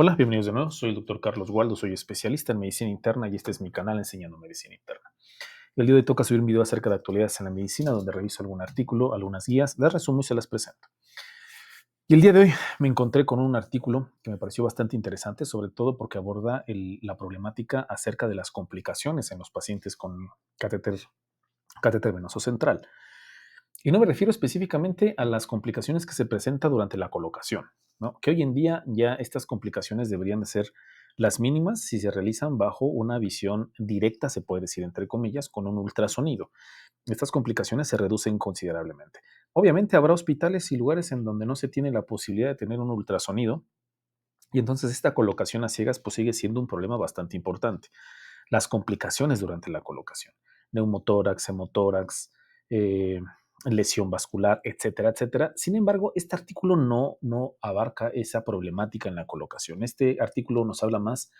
Hola, bienvenidos de nuevo. Soy el doctor Carlos Waldo, soy especialista en medicina interna y este es mi canal Enseñando Medicina Interna. El día de hoy toca subir un video acerca de actualidades en la medicina, donde reviso algún artículo, algunas guías, las resumo y se las presento. Y el día de hoy me encontré con un artículo que me pareció bastante interesante, sobre todo porque aborda la problemática acerca de las complicaciones en los pacientes con catéter, catéter venoso central. Y no me refiero específicamente a las complicaciones que se presentan durante la colocación, ¿no? Que hoy en día ya estas complicaciones deberían de ser las mínimas si se realizan bajo una visión directa, se puede decir entre comillas, con un ultrasonido. Estas complicaciones se reducen considerablemente. Obviamente habrá hospitales y lugares en donde no se tiene la posibilidad de tener un ultrasonido y entonces esta colocación a ciegas pues sigue siendo un problema bastante importante. Las complicaciones durante la colocación, neumotórax, hemotórax, eh, lesión vascular, etcétera, etcétera. Sin embargo, este artículo no abarca esa problemática en la colocación. Este artículo nos habla más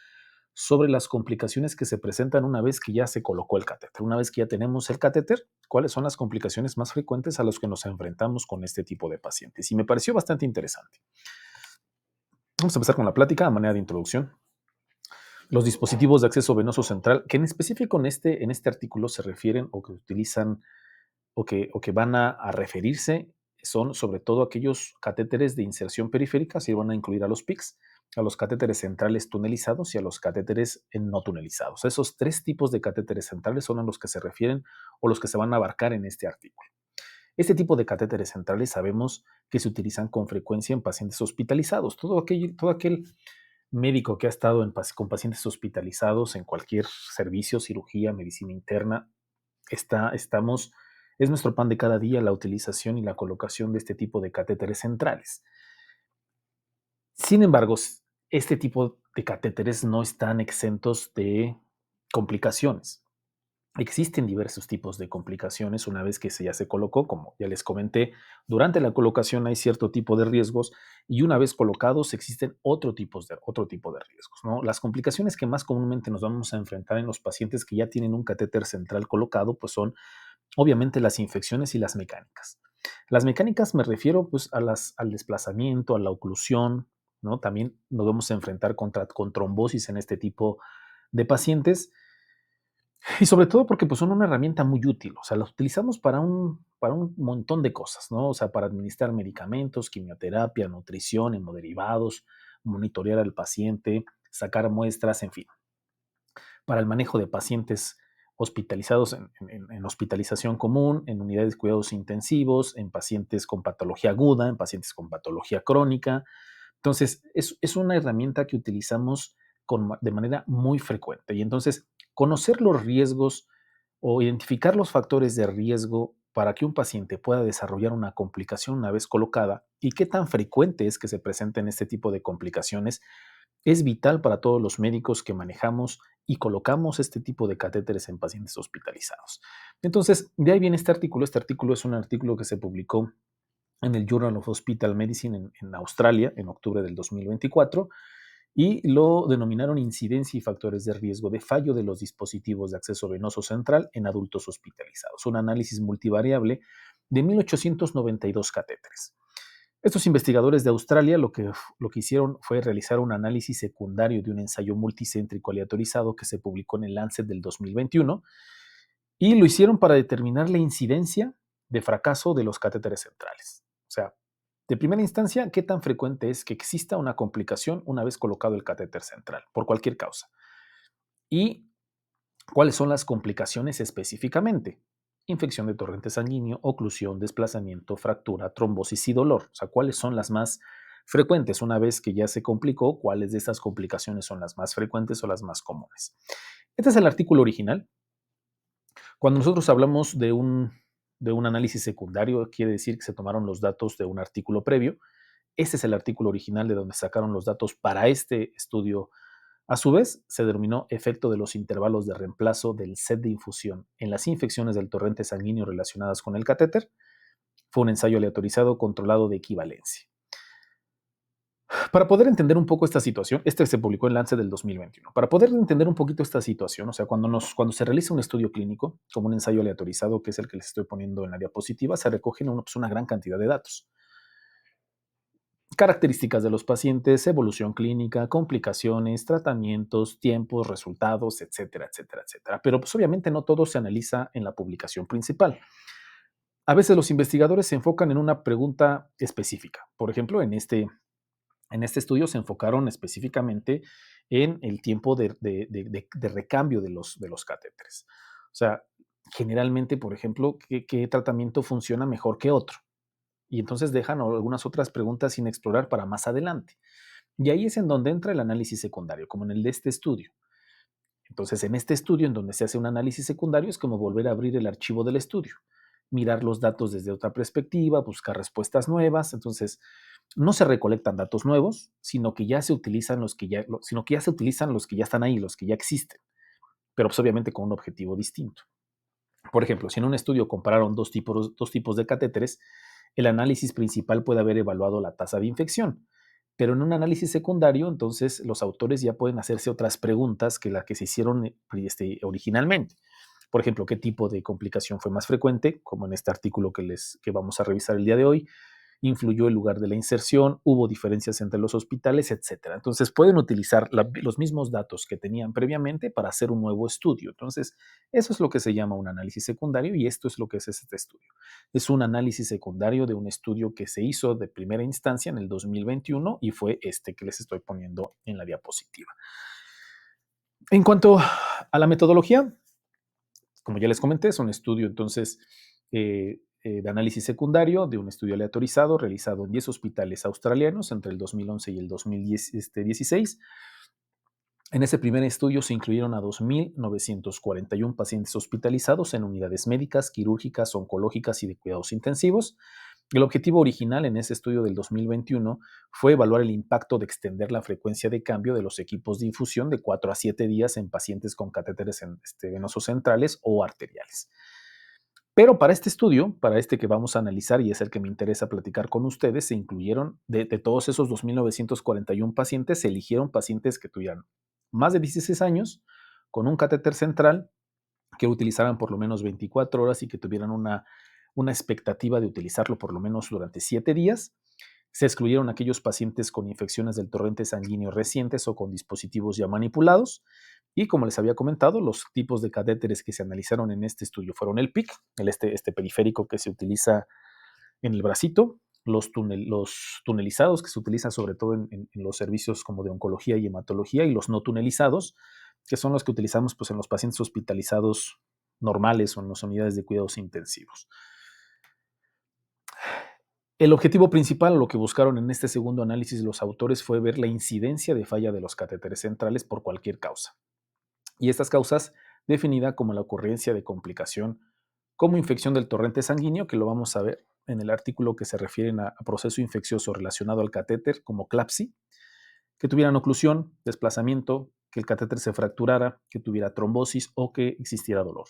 sobre las complicaciones que se presentan una vez que ya se colocó el catéter. Una vez que ya tenemos el catéter, ¿cuáles son las complicaciones más frecuentes a las que nos enfrentamos con este tipo de pacientes? Y me pareció bastante interesante. Vamos a empezar con la plática a manera de introducción. Los dispositivos de acceso venoso central, que en específico en este artículo se refieren o que utilizan o que van a referirse, son sobre todo aquellos catéteres de inserción periférica, si van a incluir a los PICS, a los catéteres centrales tunelizados y a los catéteres no tunelizados. Esos tres tipos de catéteres centrales son a los que se refieren o los que se van a abarcar en este artículo. Este tipo de catéteres centrales sabemos que se utilizan con frecuencia en pacientes hospitalizados. Todo aquel médico que ha estado con pacientes hospitalizados en cualquier servicio, cirugía, medicina interna, estamos, es nuestro pan de cada día la utilización y la colocación de este tipo de catéteres centrales. Sin embargo, este tipo de catéteres no están exentos de complicaciones. Existen diversos tipos de complicaciones una vez que ya se colocó, como ya les comenté, durante la colocación hay cierto tipo de riesgos y una vez colocados existen otro tipo de riesgos, ¿no? Las complicaciones que más comúnmente nos vamos a enfrentar en los pacientes que ya tienen un catéter central colocado, pues son obviamente las infecciones y las mecánicas. Las mecánicas me refiero pues al desplazamiento, a la oclusión, ¿no? También nos vamos a enfrentar con trombosis en este tipo de pacientes y sobre todo porque pues, son una herramienta muy útil, o sea, las utilizamos para un montón de cosas, ¿no? O sea, para administrar medicamentos, quimioterapia, nutrición, hemoderivados, monitorear al paciente, sacar muestras, en fin, para el manejo de pacientes hospitalizados en hospitalización común, en unidades de cuidados intensivos, en pacientes con patología aguda, en pacientes con patología crónica. Entonces, es una herramienta que utilizamos de manera muy frecuente. Y entonces, conocer los riesgos o identificar los factores de riesgo para que un paciente pueda desarrollar una complicación una vez colocada y qué tan frecuente es que se presenten este tipo de complicaciones es vital para todos los médicos que manejamos y colocamos este tipo de catéteres en pacientes hospitalizados. Entonces, de ahí viene este artículo. Este artículo es un artículo que se publicó en el Journal of Hospital Medicine en Australia en octubre del 2024 y lo denominaron incidencia y factores de riesgo de fallo de los dispositivos de acceso venoso central en adultos hospitalizados. Un análisis multivariable de 1892 catéteres. Estos investigadores de Australia lo que hicieron fue realizar un análisis secundario de un ensayo multicéntrico aleatorizado que se publicó en el Lancet del 2021 y lo hicieron para determinar la incidencia de fracaso de los catéteres centrales. O sea, de primera instancia, ¿qué tan frecuente es que exista una complicación una vez colocado el catéter central, por cualquier causa? ¿Y cuáles son las complicaciones específicamente? Infección de torrente sanguíneo, oclusión, desplazamiento, fractura, trombosis y dolor. O sea, ¿cuáles son las más frecuentes? Una vez que ya se complicó, ¿cuáles de estas complicaciones son las más frecuentes o las más comunes? Este es el artículo original. Cuando nosotros hablamos de un análisis secundario, quiere decir que se tomaron los datos de un artículo previo. Este es el artículo original de donde sacaron los datos para este estudio. A su vez, se denominó efecto de los intervalos de reemplazo del set de infusión en las infecciones del torrente sanguíneo relacionadas con el catéter. Fue un ensayo aleatorizado controlado de equivalencia. Para poder entender un poco esta situación, este se publicó en Lancet del 2021. Para poder entender un poquito esta situación, o sea, cuando se realiza un estudio clínico, como un ensayo aleatorizado, que es el que les estoy poniendo en la diapositiva, se recogen una gran cantidad de datos. características de los pacientes, evolución clínica, complicaciones, tratamientos, tiempos, resultados, etcétera, etcétera, etcétera. Pero pues obviamente no todo se analiza en la publicación principal. A veces los investigadores se enfocan en una pregunta específica. Por ejemplo, en este estudio se enfocaron específicamente en el tiempo de recambio de los catéteres. O sea, generalmente, por ejemplo, ¿qué tratamiento funciona mejor que otro? Y entonces dejan algunas otras preguntas sin explorar para más adelante. Y ahí es en donde entra el análisis secundario, como en el de este estudio. Entonces, en este estudio, en donde se hace un análisis secundario, es como volver a abrir el archivo del estudio, mirar los datos desde otra perspectiva, buscar respuestas nuevas. Entonces, no se recolectan datos nuevos, sino que ya se utilizan los que ya están ahí, los que ya existen, pero pues obviamente con un objetivo distinto. Por ejemplo, si en un estudio compararon dos tipos de catéteres, el análisis principal puede haber evaluado la tasa de infección, pero en un análisis secundario, entonces los autores ya pueden hacerse otras preguntas que las que se hicieron originalmente. Por ejemplo, ¿qué tipo de complicación fue más frecuente? Como en este artículo que vamos a revisar el día de hoy. ¿Influyó el lugar de la inserción? ¿Hubo diferencias entre los hospitales? Etcétera. Entonces pueden utilizar los mismos datos que tenían previamente para hacer un nuevo estudio. Entonces, eso es lo que se llama un análisis secundario y esto es lo que es este estudio. Es un análisis secundario de un estudio que se hizo de primera instancia en el 2021 y fue este que les estoy poniendo en la diapositiva. En cuanto a la metodología, como ya les comenté, es un estudio entonces de análisis secundario de un estudio aleatorizado realizado en 10 hospitales australianos entre el 2011 y el 2016. En ese primer estudio se incluyeron a 2.941 pacientes hospitalizados en unidades médicas, quirúrgicas, oncológicas y de cuidados intensivos. El objetivo original en ese estudio del 2021 fue evaluar el impacto de extender la frecuencia de cambio de los equipos de infusión de 4 a 7 días en pacientes con catéteres venosos centrales o arteriales. Pero para este estudio, para este que vamos a analizar y es el que me interesa platicar con ustedes, se incluyeron de todos esos 2.941 pacientes, se eligieron pacientes que tuvieran más de 16 años, con un catéter central, que utilizaran por lo menos 24 horas y que tuvieran una expectativa de utilizarlo por lo menos durante 7 días. Se excluyeron aquellos pacientes con infecciones del torrente sanguíneo recientes o con dispositivos ya manipulados. Y como les había comentado, los tipos de catéteres que se analizaron en este estudio fueron el PIC, este periférico que se utiliza en el bracito, los tunelizados que se utilizan sobre todo en los servicios como de oncología y hematología, y los no tunelizados, que son los que utilizamos pues, en los pacientes hospitalizados normales o en las unidades de cuidados intensivos. El objetivo principal, lo que buscaron en este segundo análisis los autores, fue ver la incidencia de falla de los catéteres centrales por cualquier causa. Y estas causas, definida como la ocurrencia de complicación como infección del torrente sanguíneo, que lo vamos a ver en el artículo que se refieren a proceso infeccioso relacionado al catéter como CLAPSI, que tuvieran oclusión, desplazamiento, que el catéter se fracturara, que tuviera trombosis o que existiera dolor.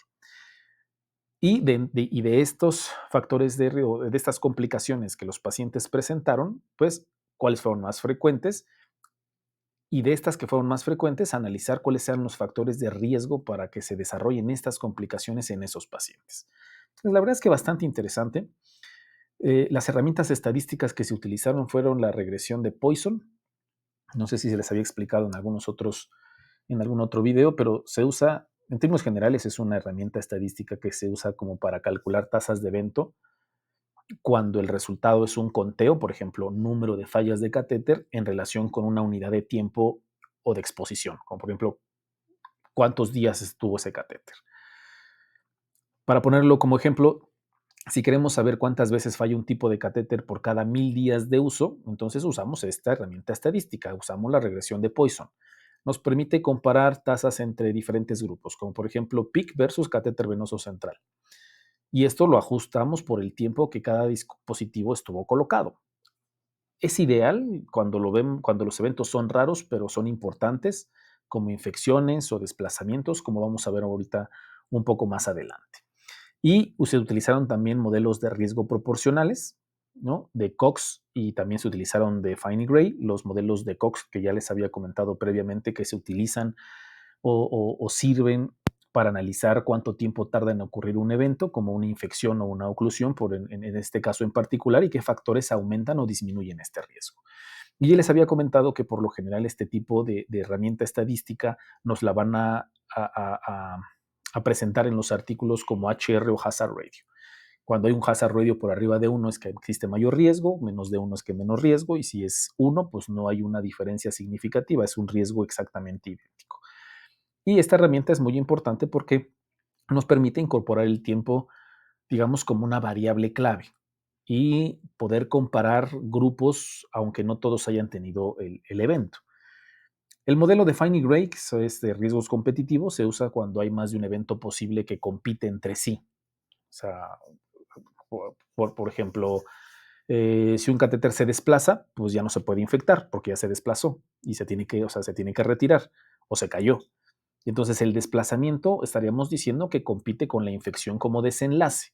Y de estos factores de estas complicaciones que los pacientes presentaron, pues, ¿cuáles fueron más frecuentes? Y de estas que fueron más frecuentes, analizar cuáles eran los factores de riesgo para que se desarrollen estas complicaciones en esos pacientes. Entonces, la verdad es que bastante interesante. Las herramientas estadísticas que se utilizaron fueron la regresión de Poisson. No sé si se les había explicado en algún otro video, pero se usa, en términos generales, es una herramienta estadística que se usa como para calcular tasas de evento cuando el resultado es un conteo, por ejemplo, número de fallas de catéter en relación con una unidad de tiempo o de exposición, como por ejemplo, cuántos días estuvo ese catéter. Para ponerlo como ejemplo, si queremos saber cuántas veces falla un tipo de catéter por cada 1,000 días de uso, entonces usamos esta herramienta estadística, usamos la regresión de Poisson. Nos permite comparar tasas entre diferentes grupos, como por ejemplo PIC versus catéter venoso central. Y esto lo ajustamos por el tiempo que cada dispositivo estuvo colocado. Es ideal cuando los eventos son raros, pero son importantes, como infecciones o desplazamientos, como vamos a ver ahorita un poco más adelante. Y se utilizaron también modelos de riesgo proporcionales, ¿no? De Cox, y también se utilizaron de Fine y Gray, los modelos de Cox que ya les había comentado previamente que se utilizan o sirven para analizar cuánto tiempo tarda en ocurrir un evento, como una infección o una oclusión, en este caso en particular, y qué factores aumentan o disminuyen este riesgo. Y él les había comentado que por lo general este tipo de herramienta estadística nos la van a presentar en los artículos como HR o Hazard Radio. Cuando hay un hazard radio por arriba de 1 es que existe mayor riesgo, menos de 1 es que menos riesgo, y si es 1, pues no hay una diferencia significativa, es un riesgo exactamente idéntico. Y esta herramienta es muy importante porque nos permite incorporar el tiempo, digamos, como una variable clave y poder comparar grupos, aunque no todos hayan tenido el evento. El modelo de Fannie Gray, que es de riesgos competitivos, se usa cuando hay más de un evento posible que compite entre sí. O sea, por ejemplo, si un catéter se desplaza, pues ya no se puede infectar porque ya se desplazó y se tiene que retirar o se cayó. Y entonces el desplazamiento estaríamos diciendo que compite con la infección como desenlace.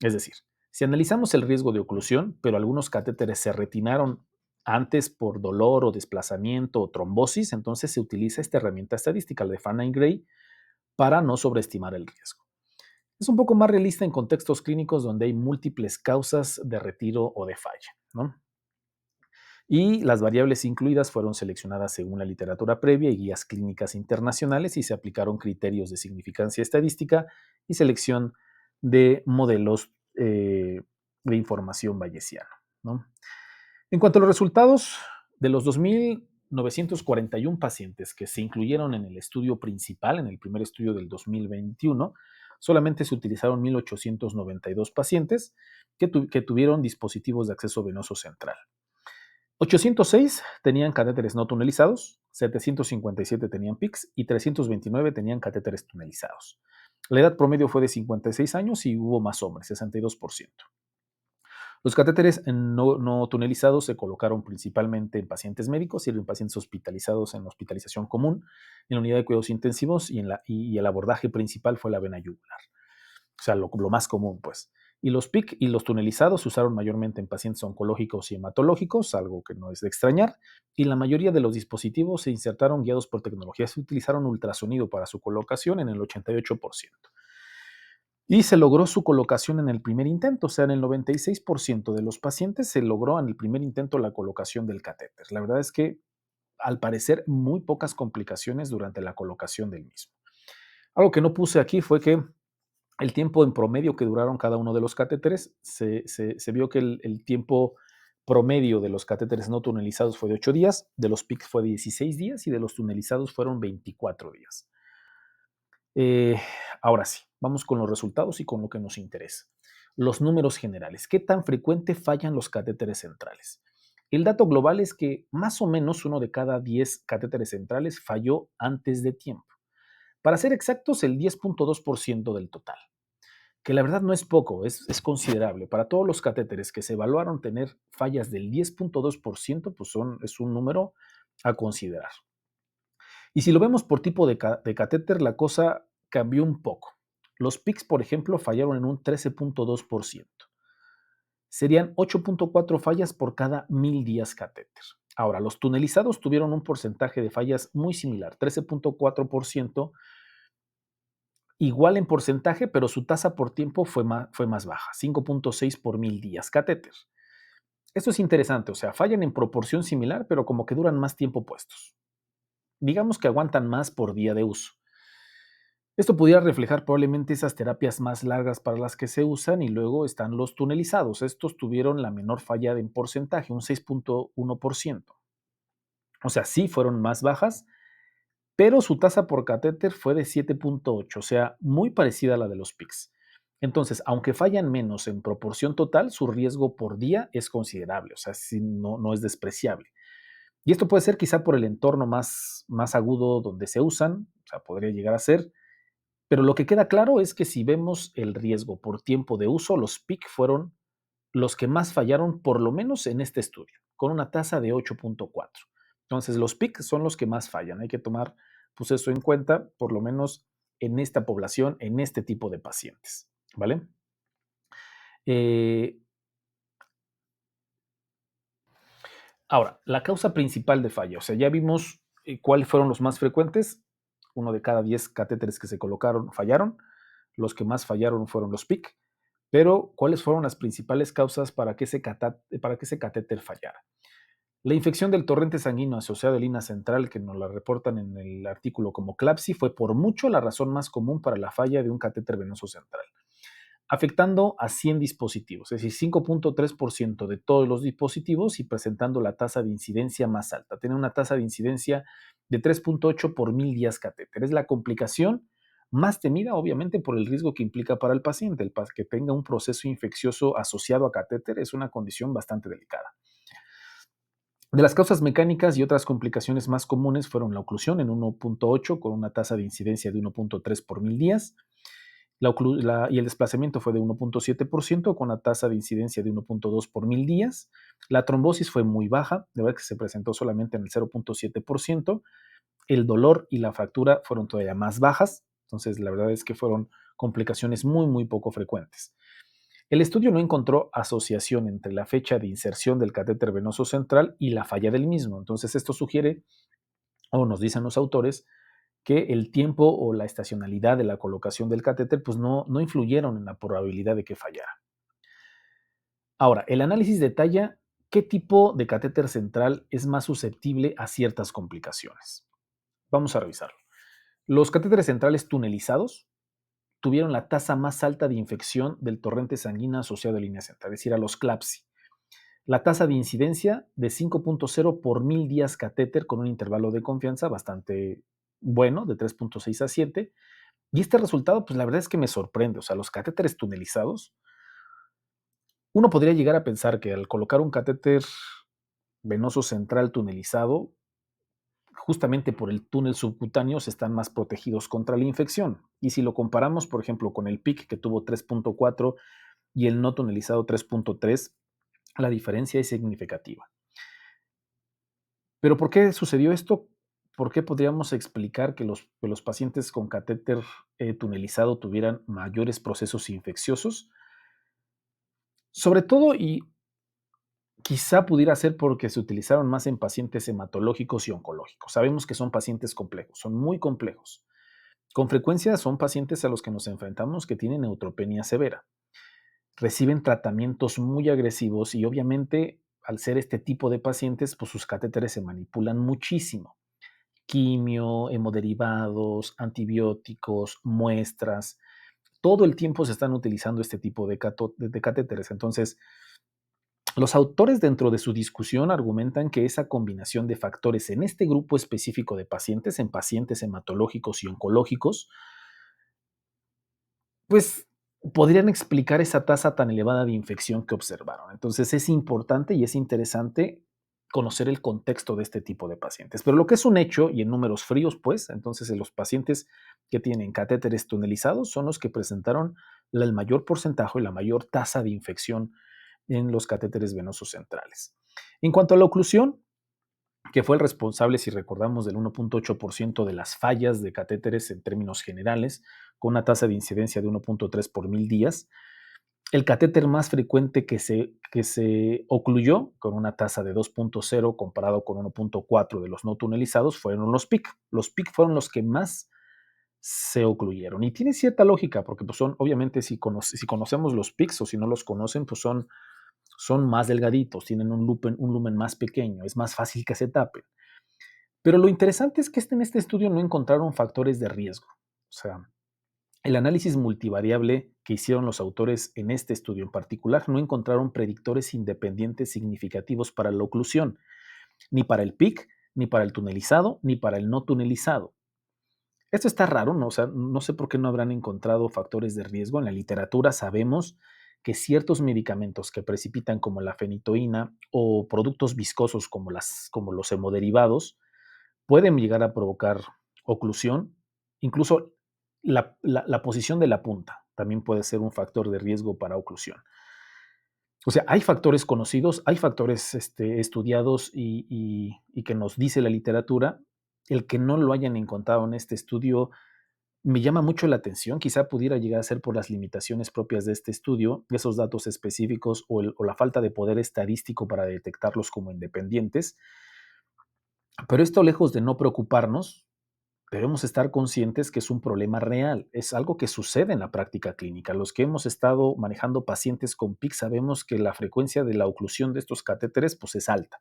Es decir, si analizamos el riesgo de oclusión, pero algunos catéteres se retiraron antes por dolor o desplazamiento o trombosis, entonces se utiliza esta herramienta estadística, la de Fannie Gray, para no sobreestimar el riesgo. Es un poco más realista en contextos clínicos donde hay múltiples causas de retiro o de falla, ¿no? Y las variables incluidas fueron seleccionadas según la literatura previa y guías clínicas internacionales y se aplicaron criterios de significancia estadística y selección de modelos de información bayesiana, ¿no? En cuanto a los resultados, de los 2.941 pacientes que se incluyeron en el estudio principal, en el primer estudio del 2021, solamente se utilizaron 1.892 pacientes que tuvieron dispositivos de acceso venoso central. 806 tenían catéteres no tunelizados, 757 tenían PICS y 329 tenían catéteres tunelizados. La edad promedio fue de 56 años y hubo más hombres, 62%. Los catéteres no tunelizados se colocaron principalmente en pacientes médicos y en pacientes hospitalizados en hospitalización común, en la unidad de cuidados intensivos y el abordaje principal fue la vena yugular. O sea, lo más común, pues. Y los PIC y los tunelizados se usaron mayormente en pacientes oncológicos y hematológicos, algo que no es de extrañar, y la mayoría de los dispositivos se insertaron guiados por tecnología. Se utilizaron ultrasonido para su colocación en el 88%. Y se logró su colocación en el primer intento, o sea, en el 96% de los pacientes se logró en el primer intento la colocación del catéter. La verdad es que, al parecer, muy pocas complicaciones durante la colocación del mismo. Algo que no puse aquí fue que el tiempo en promedio que duraron cada uno de los catéteres, se vio que el tiempo promedio de los catéteres no tunelizados fue de 8 días, de los PICs fue de 16 días y de los tunelizados fueron 24 días. Ahora sí, vamos con los resultados y con lo que nos interesa. Los números generales. ¿Qué tan frecuente fallan los catéteres centrales? El dato global es que más o menos uno de cada 10 catéteres centrales falló antes de tiempo. Para ser exactos, el 10.2% del total, que la verdad no es poco, es considerable. Para todos los catéteres que se evaluaron tener fallas del 10.2%, pues es un número a considerar. Y si lo vemos por tipo de catéter, la cosa cambió un poco. Los PICs, por ejemplo, fallaron en un 13.2%. Serían 8.4 fallas por cada 1.000 días catéter. Ahora, los tunelizados tuvieron un porcentaje de fallas muy similar, 13.4%, igual en porcentaje, pero su tasa por tiempo fue más baja, 5.6 por 1.000 días catéter. Esto es interesante, o sea, fallan en proporción similar, pero como que duran más tiempo puestos. Digamos que aguantan más por día de uso. Esto pudiera reflejar probablemente esas terapias más largas para las que se usan y luego están los tunelizados. Estos tuvieron la menor falla en porcentaje, un 6.1%. O sea, sí fueron más bajas, pero su tasa por catéter fue de 7.8, o sea, muy parecida a la de los PICs. Entonces, aunque fallan menos en proporción total, su riesgo por día es considerable, o sea, sí, no es despreciable. Y esto puede ser quizá por el entorno más agudo donde se usan, o sea, podría llegar a ser, pero lo que queda claro es que si vemos el riesgo por tiempo de uso, los PIC fueron los que más fallaron, por lo menos en este estudio, con una tasa de 8.4. Entonces, los PIC son los que más fallan. Hay que tomar pues, eso en cuenta, por lo menos en esta población, en este tipo de pacientes. ¿Vale? Eh, Ahora, la causa principal de falla, o sea, ya vimos cuáles fueron los más frecuentes. uno de cada 10 catéteres que se colocaron fallaron. Los que más fallaron fueron los PIC. Pero, ¿cuáles fueron las principales causas para que ese catéter fallara? La infección del torrente sanguíneo asociada a la línea central, que nos la reportan en el artículo como CLABSI, fue por mucho la razón más común para la falla de un catéter venoso central, afectando a 100 dispositivos, es decir, 5.3% de todos los dispositivos y presentando la tasa de incidencia más alta. Tiene una tasa de incidencia de 3.8 por 1000 días catéter. Es la complicación más temida, obviamente, por el riesgo que implica para el paciente. El que tenga un proceso infeccioso asociado a catéter es una condición bastante delicada. De las causas mecánicas y otras complicaciones más comunes fueron la oclusión en 1.8 con una tasa de incidencia de 1.3 por 1000 días, y el desplazamiento fue de 1.7% con una tasa de incidencia de 1.2 por 1000 días. La trombosis fue muy baja, de verdad que se presentó solamente en el 0.7%. El dolor y la fractura fueron todavía más bajas, entonces la verdad es que fueron complicaciones muy, muy poco frecuentes. El estudio no encontró asociación entre la fecha de inserción del catéter venoso central y la falla del mismo. Entonces esto sugiere, o nos dicen los autores, que el tiempo o la estacionalidad de la colocación del catéter pues no influyeron en la probabilidad de que fallara. Ahora, el análisis detalla qué tipo de catéter central es más susceptible a ciertas complicaciones. Vamos a revisarlo. Los catéteres centrales tunelizados tuvieron la tasa más alta de infección del torrente sanguíneo asociado a línea central, es decir, a los CLABSI. La tasa de incidencia de 5.0 por 1000 días catéter con un intervalo de confianza bastante bueno, de 3.6 a 7. Y este resultado, pues la verdad es que me sorprende. O sea, los catéteres tunelizados, uno podría llegar a pensar que al colocar un catéter venoso central tunelizado, justamente por el túnel subcutáneo se están más protegidos contra la infección. Y si lo comparamos, por ejemplo, con el PIC que tuvo 3.4 y el no tunelizado 3.3, la diferencia es significativa. Pero ¿por qué sucedió esto? ¿Por qué podríamos explicar que los pacientes con catéter tunelizado tuvieran mayores procesos infecciosos? Sobre todo, y quizá pudiera ser porque se utilizaron más en pacientes hematológicos y oncológicos. Sabemos que son pacientes complejos, son muy complejos. Con frecuencia son pacientes a los que nos enfrentamos que tienen neutropenia severa. Reciben tratamientos muy agresivos y obviamente al ser este tipo de pacientes, pues sus catéteres se manipulan muchísimo. Quimio, hemoderivados, antibióticos, muestras, todo el tiempo se están utilizando este tipo de catéteres. Entonces, los autores dentro de su discusión argumentan que esa combinación de factores en este grupo específico de pacientes, en pacientes hematológicos y oncológicos, pues podrían explicar esa tasa tan elevada de infección que observaron. Entonces es importante y es interesante conocer el contexto de este tipo de pacientes. Pero lo que es un hecho, y en números fríos, pues, entonces los pacientes que tienen catéteres tunelizados son los que presentaron el mayor porcentaje y la mayor tasa de infección en los catéteres venosos centrales. En cuanto a la oclusión, que fue el responsable, si recordamos, del 1.8% de las fallas de catéteres en términos generales, con una tasa de incidencia de 1.3 por 1000 días. El catéter más frecuente que se ocluyó, con una tasa de 2.0 comparado con 1.4 de los no tunelizados, fueron los PIC. Los PIC fueron los que más se ocluyeron. Y tiene cierta lógica, porque pues son, obviamente, si conocemos los PICs o si no los conocen, pues son más delgaditos, tienen un lumen más pequeño, es más fácil que se tapen. Pero lo interesante es que en este estudio no encontraron factores de riesgo. O sea, el análisis multivariable que hicieron los autores en este estudio en particular no encontraron predictores independientes significativos para la oclusión, ni para el PIC, ni para el tunelizado, ni para el no tunelizado. Esto está raro, ¿no? O sea, no sé por qué no habrán encontrado factores de riesgo. En la literatura sabemos que ciertos medicamentos que precipitan como la fenitoína o productos viscosos como los hemoderivados pueden llegar a provocar oclusión. Incluso la posición de la punta también puede ser un factor de riesgo para oclusión. O sea, hay factores conocidos, hay factores estudiados y que nos dice la literatura. El que no lo hayan encontrado en este estudio me llama mucho la atención. Quizá pudiera llegar a ser por las limitaciones propias de este estudio, esos datos específicos o la falta de poder estadístico para detectarlos como independientes. Pero esto, lejos de no preocuparnos, debemos estar conscientes que es un problema real, es algo que sucede en la práctica clínica. Los que hemos estado manejando pacientes con PIC sabemos que la frecuencia de la oclusión de estos catéteres pues, es alta.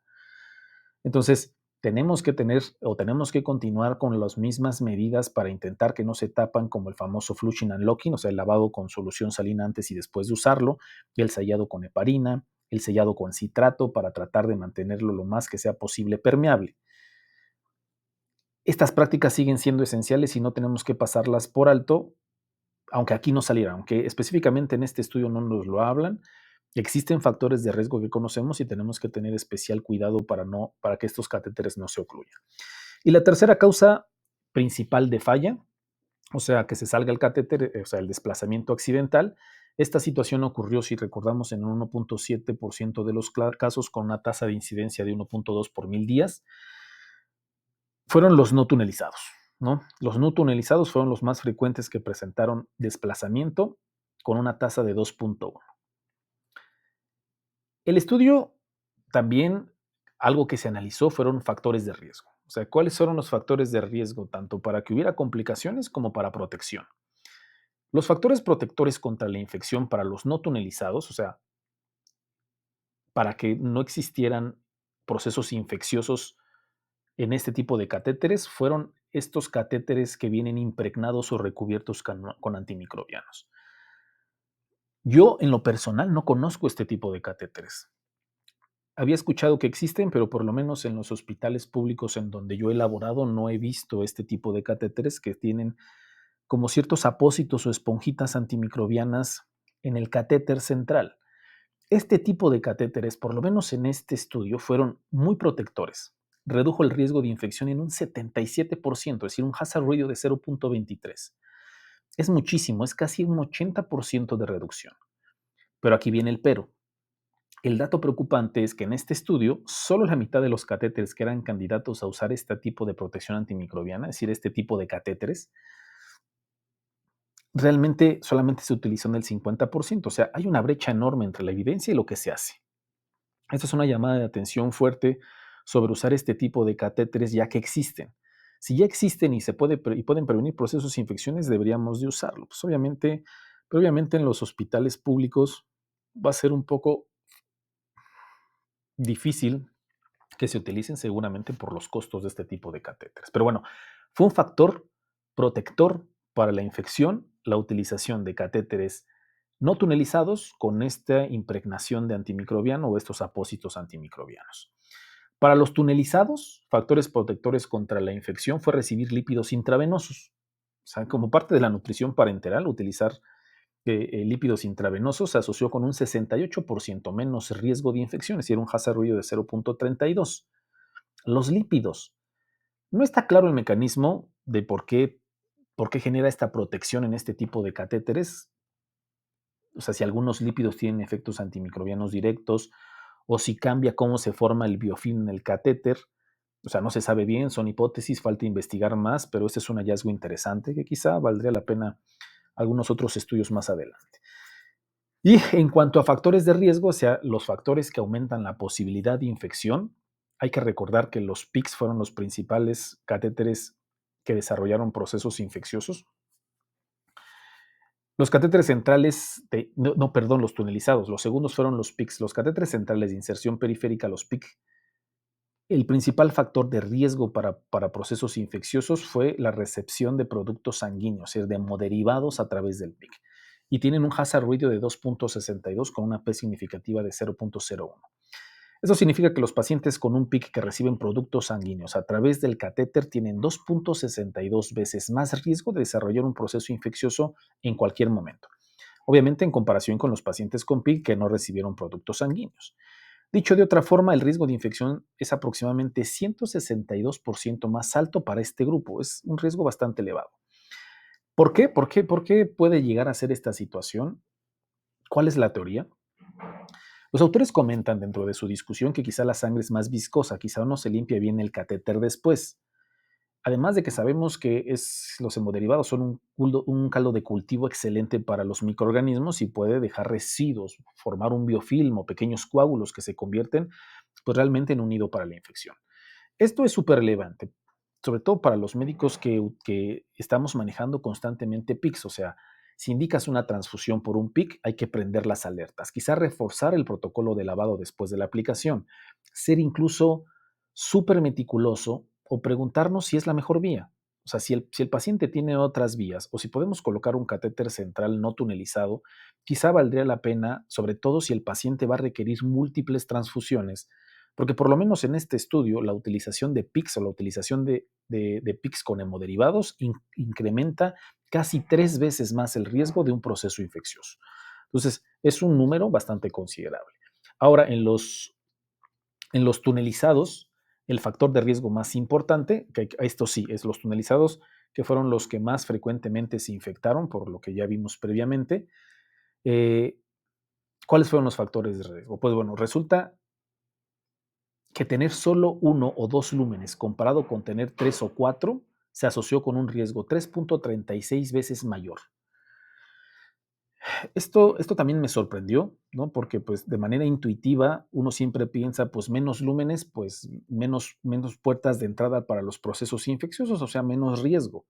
Entonces, tenemos que tener o tenemos que continuar con las mismas medidas para intentar que no se tapan, como el famoso flushing and locking, o sea, el lavado con solución salina antes y después de usarlo, y el sellado con heparina, el sellado con citrato para tratar de mantenerlo lo más que sea posible permeable. Estas prácticas siguen siendo esenciales y no tenemos que pasarlas por alto, aunque aquí no saliera, aunque específicamente en este estudio no nos lo hablan. Existen factores de riesgo que conocemos y tenemos que tener especial cuidado para que estos catéteres no se ocluyan. Y la tercera causa principal de falla, o sea, que se salga el catéter, o sea, el desplazamiento accidental. Esta situación ocurrió, si recordamos, en un 1.7% de los casos con una tasa de incidencia de 1.2 por 1000 días. Fueron los no tunelizados, ¿no? Los no tunelizados fueron los más frecuentes que presentaron desplazamiento con una tasa de 2.1. El estudio también, algo que se analizó fueron factores de riesgo. O sea, ¿cuáles fueron los factores de riesgo tanto para que hubiera complicaciones como para protección? Los factores protectores contra la infección para los no tunelizados, o sea, para que no existieran procesos infecciosos en este tipo de catéteres, fueron estos catéteres que vienen impregnados o recubiertos con antimicrobianos. Yo, en lo personal, no conozco este tipo de catéteres. Había escuchado que existen, pero por lo menos en los hospitales públicos en donde yo he laborado no he visto este tipo de catéteres que tienen como ciertos apósitos o esponjitas antimicrobianas en el catéter central. Este tipo de catéteres, por lo menos en este estudio, fueron muy protectores. Redujo el riesgo de infección en un 77%, es decir, un hazard ratio de 0.23. Es muchísimo, es casi un 80% de reducción. Pero aquí viene el pero. El dato preocupante es que en este estudio, solo la mitad de los catéteres que eran candidatos a usar este tipo de protección antimicrobiana, es decir, este tipo de catéteres, realmente solamente se utilizó en el 50%. O sea, hay una brecha enorme entre la evidencia y lo que se hace. Esta es una llamada de atención fuerte sobre usar este tipo de catéteres ya que existen. Si ya existen y pueden prevenir procesos de infecciones, deberíamos de usarlo. Pues obviamente en los hospitales públicos va a ser un poco difícil que se utilicen seguramente por los costos de este tipo de catéteres. Pero bueno, fue un factor protector para la infección la utilización de catéteres no tunelizados con esta impregnación de antimicrobiano o estos apósitos antimicrobianos. Para los tunelizados, factores protectores contra la infección fue recibir lípidos intravenosos. O sea, como parte de la nutrición parenteral, utilizar lípidos intravenosos se asoció con un 68% menos riesgo de infección, es decir, un hazard ratio de 0.32. Los lípidos. No está claro el mecanismo de por qué genera esta protección en este tipo de catéteres. O sea, si algunos lípidos tienen efectos antimicrobianos directos o si cambia cómo se forma el biofilm en el catéter. O sea, no se sabe bien, son hipótesis, falta investigar más, pero este es un hallazgo interesante que quizá valdría la pena algunos otros estudios más adelante. Y en cuanto a factores de riesgo, o sea, los factores que aumentan la posibilidad de infección, hay que recordar que los PICS fueron los principales catéteres que desarrollaron procesos infecciosos. Los catéteres centrales, perdón, los tunelizados, los segundos fueron los PICS, los catéteres centrales de inserción periférica, los PIC. El principal factor de riesgo para procesos infecciosos fue la recepción de productos sanguíneos, es decir, de hemoderivados a través del PIC. Y tienen un hazard ratio de 2.62 con una P significativa de 0.01. Eso significa que los pacientes con un PIC que reciben productos sanguíneos a través del catéter tienen 2.62 veces más riesgo de desarrollar un proceso infeccioso en cualquier momento. Obviamente en comparación con los pacientes con PIC que no recibieron productos sanguíneos. Dicho de otra forma, el riesgo de infección es aproximadamente 162% más alto para este grupo. Es un riesgo bastante elevado. ¿Por qué? ¿Por qué puede llegar a ser esta situación? ¿Cuál es la teoría? Los autores comentan dentro de su discusión que quizá la sangre es más viscosa, quizá no se limpia bien el catéter después. Además de que sabemos que los hemoderivados son un caldo de cultivo excelente para los microorganismos y puede dejar residuos, formar un biofilm o pequeños coágulos que se convierten pues, realmente en un nido para la infección. Esto es súper relevante. sobre todo para los médicos que estamos manejando constantemente PICs. O sea, si indicas una transfusión por un PIC, hay que prender las alertas. Quizá reforzar el protocolo de lavado después de la aplicación, ser incluso súper meticuloso o preguntarnos si es la mejor vía. O sea, si el paciente tiene otras vías o si podemos colocar un catéter central no tunelizado, quizá valdría la pena, sobre todo si el paciente va a requerir múltiples transfusiones, porque por lo menos en este estudio la utilización de PICs o la utilización de PICs con hemoderivados incrementa casi 3 veces más el riesgo de un proceso infeccioso. Entonces, es un número bastante considerable. Ahora, en los tunelizados, el factor de riesgo más importante, que esto sí, es los tunelizados, que fueron los que más frecuentemente se infectaron, por lo que ya vimos previamente. eh, ¿Cuáles fueron los factores de riesgo? Pues bueno, resulta que tener solo 1 o 2 lúmenes comparado con tener 3 o 4 se asoció con un riesgo 3.36 veces mayor. Esto también me sorprendió, ¿no? Porque pues de manera intuitiva uno siempre piensa pues menos lúmenes, pues menos puertas de entrada para los procesos infecciosos, o sea, menos riesgo.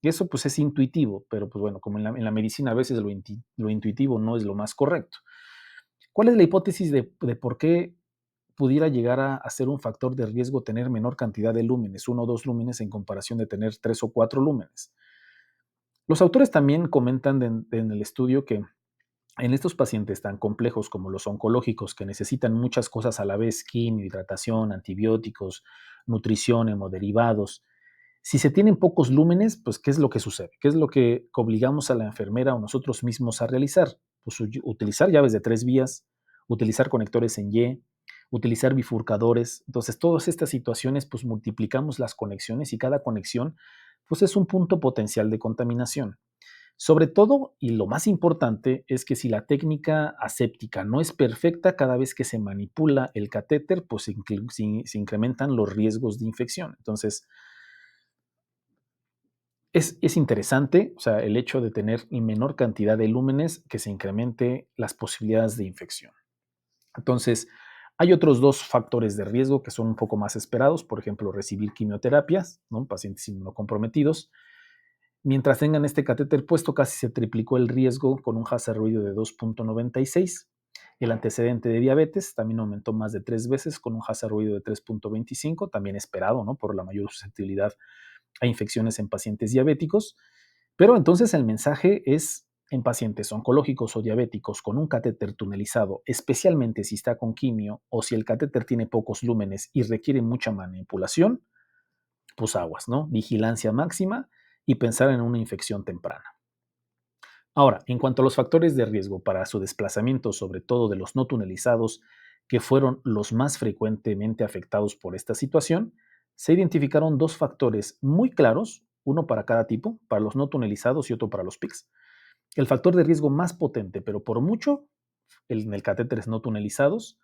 Y eso pues es intuitivo, pero pues bueno, como en la medicina a veces lo intuitivo no es lo más correcto. ¿Cuál es la hipótesis de por qué pudiera llegar a ser un factor de riesgo tener menor cantidad de lúmenes, 1 o 2 lúmenes en comparación de tener 3 o 4 lúmenes? Los autores también comentan en el estudio que en estos pacientes tan complejos como los oncológicos, que necesitan muchas cosas a la vez, quimio, hidratación, antibióticos, nutrición, hemoderivados, si se tienen pocos lúmenes, pues ¿qué es lo que sucede? ¿Qué es lo que obligamos a la enfermera o nosotros mismos a realizar? Pues utilizar llaves de 3 vías, utilizar conectores en Y, utilizar bifurcadores. Entonces, todas estas situaciones, pues multiplicamos las conexiones y cada conexión, pues es un punto potencial de contaminación. Sobre todo, y lo más importante, es que si la técnica aséptica no es perfecta, cada vez que se manipula el catéter, pues se incrementan los riesgos de infección. Entonces, es interesante, o sea, el hecho de tener menor cantidad de lúmenes que se incremente las posibilidades de infección. Entonces, hay otros 2 factores de riesgo que son un poco más esperados, por ejemplo, recibir quimioterapias, ¿no? Pacientes inmunocomprometidos. Mientras tengan este catéter puesto, casi se triplicó el riesgo con un hazard ratio de 2.96. El antecedente de diabetes también aumentó más de 3 veces con un hazard ratio de 3.25, también esperado, ¿no? Por la mayor susceptibilidad a infecciones en pacientes diabéticos. Pero entonces el mensaje es en pacientes oncológicos o diabéticos con un catéter tunelizado, especialmente si está con quimio o si el catéter tiene pocos lúmenes y requiere mucha manipulación, pues aguas, ¿no? Vigilancia máxima y pensar en una infección temprana. Ahora, en cuanto a los factores de riesgo para su desplazamiento, sobre todo de los no tunelizados, que fueron los más frecuentemente afectados por esta situación, se identificaron 2 factores muy claros, uno para cada tipo, para los no tunelizados y otro para los PICs. El factor de riesgo más potente, pero por mucho, en el catéteres no tunelizados,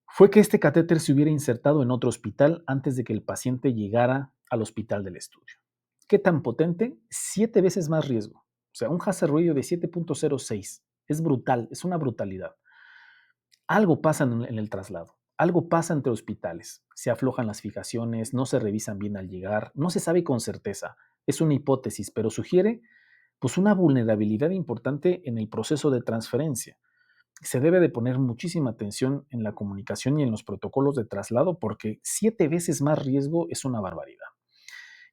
fue que este catéter se hubiera insertado en otro hospital antes de que el paciente llegara al hospital del estudio. ¿Qué tan potente? 7 veces más riesgo. O sea, un hazard ratio de 7.06. Es brutal, es una brutalidad. Algo pasa en el traslado, algo pasa entre hospitales. Se aflojan las fijaciones, no se revisan bien al llegar, no se sabe con certeza. Es una hipótesis, pero sugiere pues una vulnerabilidad importante en el proceso de transferencia. Se debe de poner muchísima atención en la comunicación y en los protocolos de traslado porque 7 veces más riesgo es una barbaridad.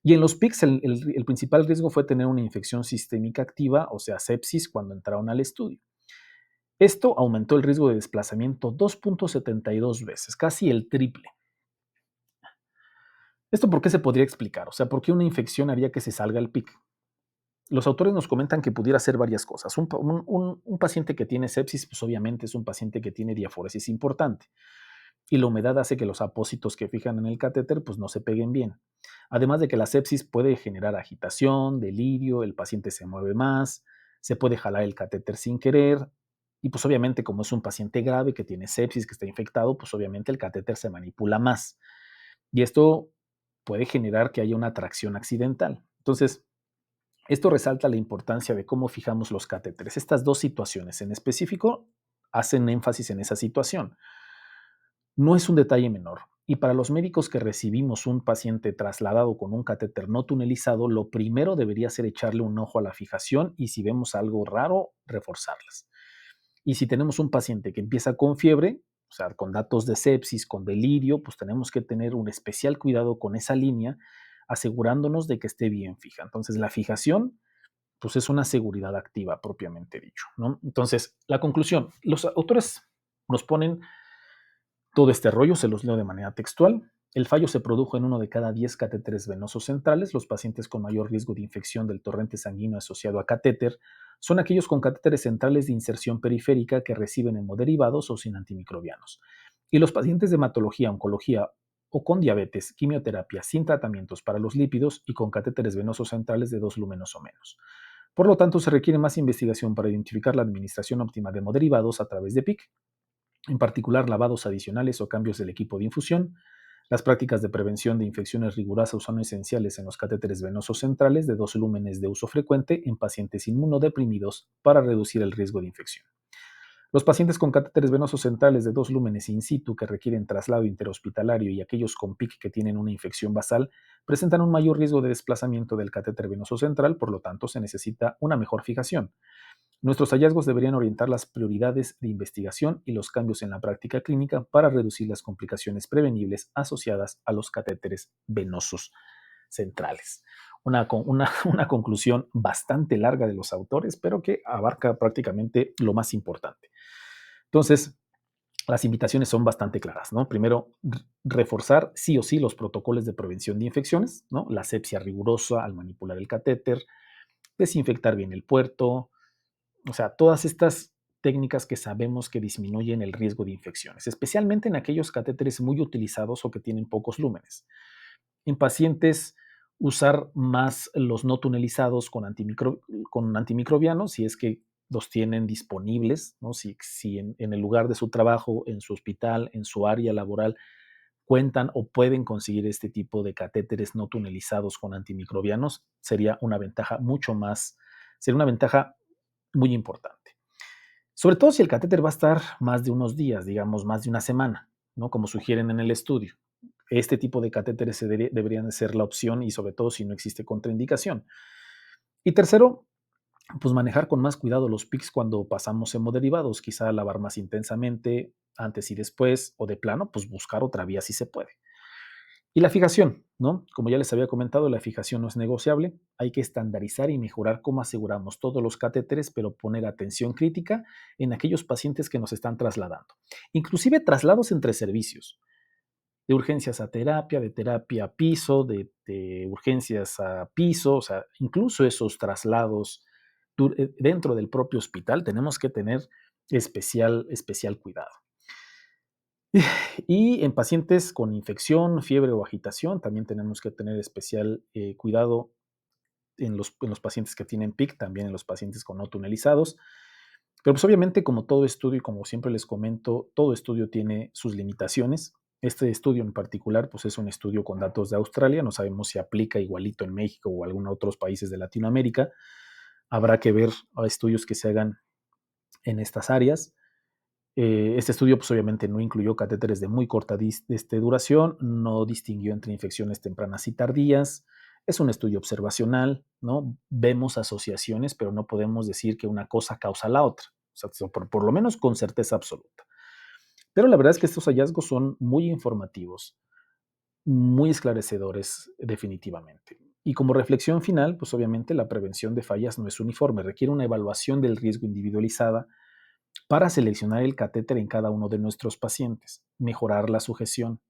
Y en los PICs el principal riesgo fue tener una infección sistémica activa, o sea, sepsis, cuando entraron al estudio. Esto aumentó el riesgo de desplazamiento 2.72 veces, casi el triple. ¿Esto por qué se podría explicar? O sea, ¿por qué una infección haría que se salga el PIC? Los autores nos comentan que pudiera ser varias cosas. Un paciente que tiene sepsis, pues obviamente es un paciente que tiene diaforesis importante. Y la humedad hace que los apósitos que fijan en el catéter pues no se peguen bien. Además de que la sepsis puede generar agitación, delirio, el paciente se mueve más, se puede jalar el catéter sin querer y pues obviamente como es un paciente grave que tiene sepsis, que está infectado, pues obviamente el catéter se manipula más. Y esto puede generar que haya una tracción accidental. Entonces, esto resalta la importancia de cómo fijamos los catéteres. Estas 2 situaciones en específico hacen énfasis en esa situación. No es un detalle menor. Y para los médicos que recibimos un paciente trasladado con un catéter no tunelizado, lo primero debería ser echarle un ojo a la fijación y si vemos algo raro, reforzarlas. Y si tenemos un paciente que empieza con fiebre, o sea, con datos de sepsis, con delirio, pues tenemos que tener un especial cuidado con esa línea, asegurándonos de que esté bien fija. Entonces, la fijación, pues es una seguridad activa propiamente dicho, ¿no? Entonces, la conclusión, los autores nos ponen todo este rollo, se los leo de manera textual. El fallo se produjo en uno de cada 10 catéteres venosos centrales. Los pacientes con mayor riesgo de infección del torrente sanguíneo asociado a catéter son aquellos con catéteres centrales de inserción periférica que reciben hemoderivados o sin antimicrobianos. Y los pacientes de hematología, oncología o con diabetes, quimioterapia, sin tratamientos para los lípidos y con catéteres venosos centrales de 2 lúmenes o menos. Por lo tanto, se requiere más investigación para identificar la administración óptima de hemoderivados a través de PIC, en particular lavados adicionales o cambios del equipo de infusión. Las prácticas de prevención de infecciones rigurosas son esenciales en los catéteres venosos centrales de 2 lúmenes de uso frecuente en pacientes inmunodeprimidos para reducir el riesgo de infección. Los pacientes con catéteres venosos centrales de 2 lúmenes in situ que requieren traslado interhospitalario y aquellos con PIC que tienen una infección basal presentan un mayor riesgo de desplazamiento del catéter venoso central, por lo tanto se necesita una mejor fijación. Nuestros hallazgos deberían orientar las prioridades de investigación y los cambios en la práctica clínica para reducir las complicaciones prevenibles asociadas a los catéteres venosos centrales. Una conclusión bastante larga de los autores, pero que abarca prácticamente lo más importante. Entonces, las invitaciones son bastante claras, ¿no? Primero, reforzar sí o sí los protocolos de prevención de infecciones, ¿no? La asepsia rigurosa al manipular el catéter, desinfectar bien el puerto, o sea, todas estas técnicas que sabemos que disminuyen el riesgo de infecciones, especialmente en aquellos catéteres muy utilizados o que tienen pocos lúmenes. En pacientes, usar más los no tunelizados con antimicrobianos, si es que los tienen disponibles, ¿no? Si en el lugar de su trabajo, en su hospital, en su área laboral, cuentan o pueden conseguir este tipo de catéteres no tunelizados con antimicrobianos, sería una ventaja sería una ventaja muy importante. Sobre todo si el catéter va a estar más de unos días, digamos, más de una semana, ¿no? Como sugieren en el estudio. Este tipo de catéteres deberían ser la opción y sobre todo si no existe contraindicación. Y tercero, pues manejar con más cuidado los PICs cuando pasamos hemoderivados, quizá lavar más intensamente antes y después, o de plano, pues buscar otra vía si se puede. Y la fijación, ¿no? Como ya les había comentado, la fijación no es negociable. Hay que estandarizar y mejorar cómo aseguramos todos los catéteres, pero poner atención crítica en aquellos pacientes que nos están trasladando. Inclusive traslados entre servicios, de urgencias a terapia, de terapia a piso, de urgencias a piso, o sea, incluso esos traslados dentro del propio hospital tenemos que tener especial cuidado. Y en pacientes con infección, fiebre o agitación, también tenemos que tener especial cuidado en los pacientes que tienen PIC, también en los pacientes con no tunelizados. Pero pues obviamente como todo estudio y como siempre les comento, todo estudio tiene sus limitaciones. Este estudio en particular pues es un estudio con datos de Australia, no sabemos si aplica igualito en México o algunos otros países de Latinoamérica. Habrá que ver estudios que se hagan en estas áreas. Este estudio, pues obviamente no incluyó catéteres de muy corta duración, no distinguió entre infecciones tempranas y tardías. Es un estudio observacional, ¿no? Vemos asociaciones, pero no podemos decir que una cosa causa la otra, o sea, por lo menos con certeza absoluta. Pero la verdad es que estos hallazgos son muy informativos, muy esclarecedores definitivamente. Y como reflexión final, pues obviamente la prevención de fallas no es uniforme, requiere una evaluación del riesgo individualizada para seleccionar el catéter en cada uno de nuestros pacientes, mejorar la sujeción,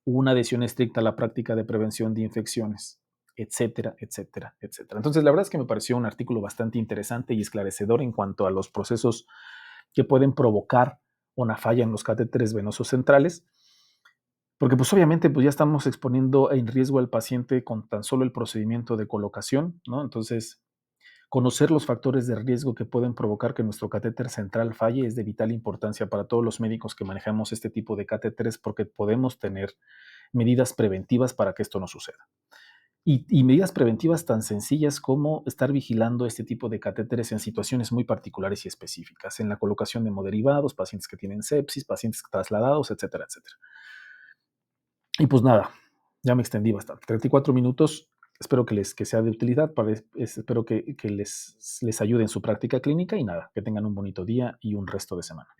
una adhesión estricta a la práctica de prevención de infecciones, etcétera, etcétera, etcétera. Entonces, la verdad es que me pareció un artículo bastante interesante y esclarecedor en cuanto a los procesos que pueden provocar una falla en los catéteres venosos centrales, porque pues obviamente pues ya estamos exponiendo en riesgo al paciente con tan solo el procedimiento de colocación, ¿no? Entonces, conocer los factores de riesgo que pueden provocar que nuestro catéter central falle es de vital importancia para todos los médicos que manejamos este tipo de catéteres porque podemos tener medidas preventivas para que esto no suceda. Y medidas preventivas tan sencillas como estar vigilando este tipo de catéteres en situaciones muy particulares y específicas, en la colocación de hemoderivados, pacientes que tienen sepsis, pacientes trasladados, etcétera, etcétera. Y pues nada, ya me extendí bastante. 34 minutos. Espero que sea de utilidad, espero que les ayude en su práctica clínica y nada, que tengan un bonito día y un resto de semana.